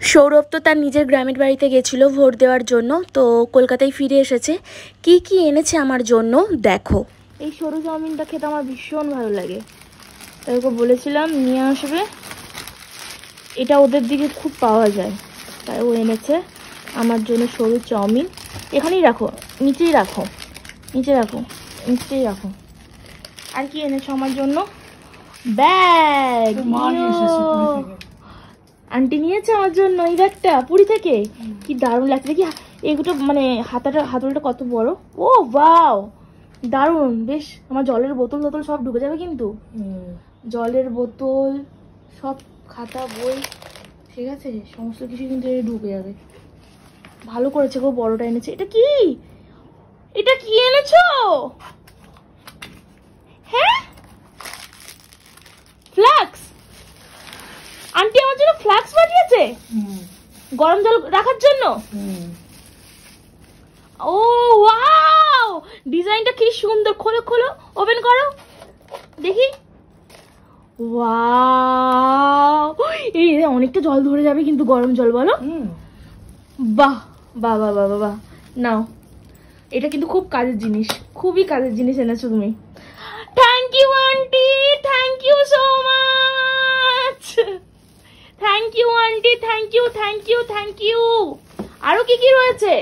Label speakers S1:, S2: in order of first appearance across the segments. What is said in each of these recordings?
S1: সৌরভ তো তার নিজের গ্রামের বাড়িতে গেছিল ভোট দেওয়ার জন্য, তো কলকাতায় ফিরে এসেছে। কি কি এনেছে আমার জন্য দেখো। এই সরু চাউমিনটা খেতে আমার ভীষণ ভালো লাগে, তাই ওকে বলেছিলাম নিয়ে আসবে, এটা ওদের দিকে খুব পাওয়া যায়, তাই ও এনেছে আমার জন্য সরু চাউমিন। এখানেই রাখো, নিচেই রাখো, নিচে রাখো, নিচেই রাখো। আর কি এনেছো আমার জন্য? ব্যাগ। আন্টি নিয়েছে আমার জন্য এই ব্যাগটা পুরী থেকে। কি দারুণ লাগছে দেখি, এগুলো মানে হাতলটা কত বড়। ও ওয়াও, দারুণ বেশ। আমার জলের বোতল সব ঢুকে যাবে কিন্তু, জলের বোতল সব, খাতা বই, ঠিক আছে, সমস্ত কিছু কিন্তু ঢুকে যাবে। ভালো করেছে গো, বড়টা এনেছে। এটা কি, এটা কি এনেছো? হ্যাঁ, ফ্লাক্স। আন্টি আমার জন্য ফ্লাক্স পাঠিয়েছে গরম জল রাখার জন্য। ও ওয়াও, ডিজাইনটা কি সুন্দর। খোলো খোলো, ওপেন করো দেখি। ওয়াও, এই অনেকটা জল ধরে যাবে কিন্তু, গরম জল বলো। বাহ বাহ বাহ বাহ বাহ। নাও, এটা কিন্তু খুব কাজের জিনিস, খুবই কাজের জিনিস এনেছো তুমি। Thank you aunty, thank you so much. Thank you aunty, thank you thank you thank you. আরো কি কি রয়েছে?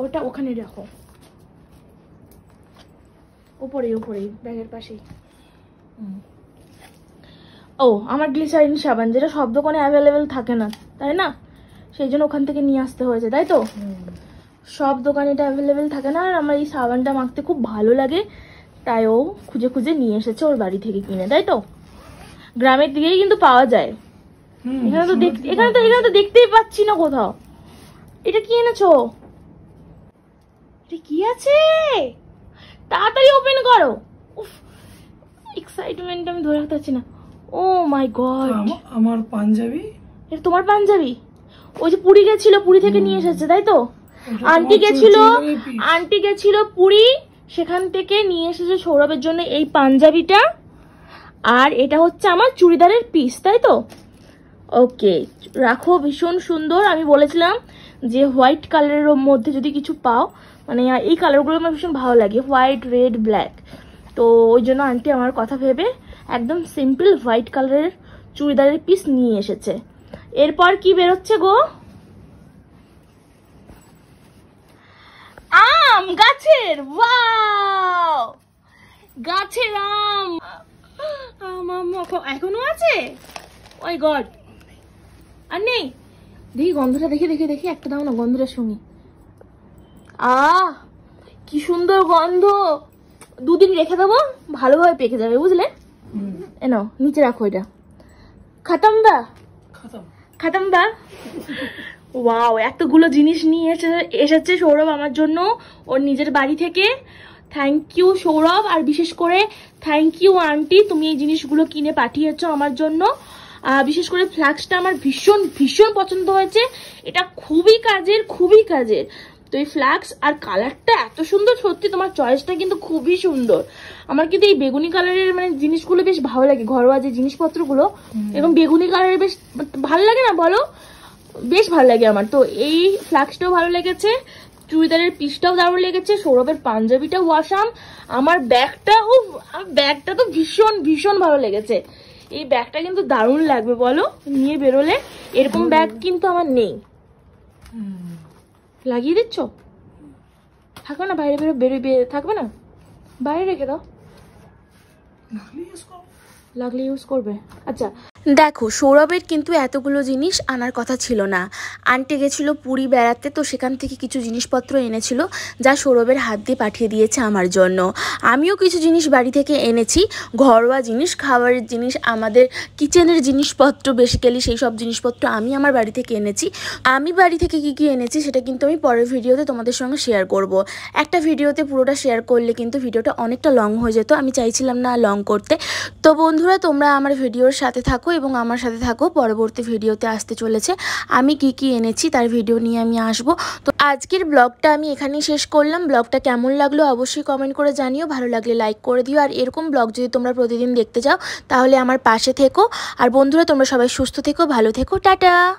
S1: ওটা ওখানে রাখো, উপরেই উপরেই ব্যাগের পাশেই। ও, আমার গ্লিসারিন সাবান, যেটা সব দোকানে অ্যাভেলেবেল থাকে না, তাই না? সেই জন্য ওখান থেকে নিয়ে আসতে হয়েছে, তাই তো? সব দোকানে এটা অ্যাভেলেবেল থাকে না, আর আমার এই সাবানটা মাখতে খুব ভালো লাগে, তাই ও খুঁজে খুঁজে নিয়ে এসেছে ওর বাড়ি থেকে কিনে, তাই তো? গ্রামের দিকেই কিন্তু পাওয়া যায়, এখানে তো দেখতেই পাচ্ছি না কোথাও। এটা কি এনেছো? এটা কি আছে? তাড়াতাড়ি ওপেন করো। উফ, এক্সাইটমেন্ট আমি ধরে রাখতে পারছি না। ও মাই গড,
S2: আমার পাঞ্জাবি।
S1: এটা তোমার পাঞ্জাবি? ওই যে পুরী গেছিল, পুরী থেকে নিয়ে এসেছে, তাই তো? আন্টি গেছিল পুরী, সেখান থেকে নিয়ে এসেছে সৌরভের জন্য এই পাঞ্জাবিটা। আর এটা হচ্ছে আমার চুড়িদারের পিস, তাই তো? ওকে, রাখো, ভীষণ সুন্দর। আমি বলেছিলাম যে হোয়াইট কালারের মধ্যে যদি কিছু পাও, মানে এই কালারগুলো আমার ভীষণ ভালো লাগে, হোয়াইট, রেড, ব্ল্যাক, তো ওই জন্য আন্টি আমার কথা ভেবে একদম সিম্পল হোয়াইট কালারের চুড়িদারের পিস নিয়ে এসেছে। এরপর কি বেরোচ্ছে গো? আম গাছের, ওয়াও, গাছের আম। এখনো আছে? ওই গড, আর নেই? দেখি গন্ধটা, দেখি দেখি দেখি, একটা দাও না, গন্ধটা শুনি। কি সুন্দর গন্ধ। দুদিন রেখে দেবো, ভালোভাবে পেকে যাবে, বুঝলে? এনো, নিচে রাখো এটা। খতম দা। ওয়াও, এতগুলো জিনিস নিয়ে এসেছে সৌরভ আমার জন্য ওর নিজের বাড়ি থেকে। থ্যাংক ইউ সৌরভ, আর বিশেষ করে থ্যাংক ইউ আন্টি, তুমি এই জিনিসগুলো কিনে পাঠিয়েছো আমার জন্য। বিশেষ করে ফ্লাক্সটা আমার ভীষণ ভীষণ পছন্দ হয়েছে, এটা খুবই কাজের। তো এই ফ্লাক্স আর কালারটা এত সুন্দর, সত্যি তোমার চয়েসটা কিন্তু খুবই সুন্দর। আমার কিন্তু এই বেগুনি কালারের মানে জিনিসগুলো বেশ ভালো লাগে, ঘরোয়া যে জিনিসপত্রগুলো এবং বেগুনি কালারের বেশ ভালো লাগে না বলো? বেশ ভালো লাগে আমার। তো এই ফ্লাক্সটাও ভালো লেগেছে, চুড়িদারের পিসটাও দারুণ লেগেছে, সৌরভের পাঞ্জাবিটাও ওয়াসাম, আমার ব্যাগটা তো ভীষণ ভীষণ ভালো লেগেছে। এই ব্যাগটা কিন্তু দারুণ লাগবে বলো নিয়ে বেরোলে, এরকম ব্যাগ কিন্তু আমার নেই। লাগিয়ে দিচ্ছ? থাকবে না বাইরে, বেরোবে, থাকবে না, বাইরে রেখে দাও, লাগলে ইউজ করবে। আচ্ছা দেখো, সৌরভের কিন্তু এতগুলো জিনিস আনার কথা ছিল না। আন্টি গেছিলো পুরী বেড়াতে, তো সেখান থেকে কিছু জিনিসপত্র এনেছিল যা সৌরভের হাত দিয়ে পাঠিয়ে দিয়েছে আমার জন্য। আমিও কিছু জিনিস বাড়ি থেকে এনেছি, ঘরোয়া জিনিস, খাবারের জিনিস, আমাদের কিচেনের জিনিসপত্র, বেসিক্যালি সেই সব জিনিসপত্র আমি আমার বাড়ি থেকে এনেছি। আমি বাড়ি থেকে কি এনেছি সেটা কিন্তু আমি পরের ভিডিওতে তোমাদের সঙ্গে শেয়ার করব। একটা ভিডিওতে পুরোটা শেয়ার করলে কিন্তু ভিডিওটা অনেকটা লং হয়ে যেত, আমি চাইছিলাম না লং করতে। তো বন্ধুরা, তোমরা আমার ভিডিওর সাথে থাকো এবং আমার সাথে থাকো। পরবর্তী ভিডিওতে আসতে চলেছে আমি কি এনেছি তার ভিডিও নিয়ে আমি আসবো। তো আজকের ব্লগটা আমি এখানেই শেষ করলাম। ব্লগটা কেমন লাগলো অবশ্যই কমেন্ট করে জানিও, ভালো লাগলে লাইক করে দিও। আর এরকম ব্লগ যদি তোমরা প্রতিদিন দেখতে চাও তাহলে আমার পাশে থেকো। আর বন্ধুরা তোমরা সবাই সুস্থ থেকো, ভালো থেকো, টাটা।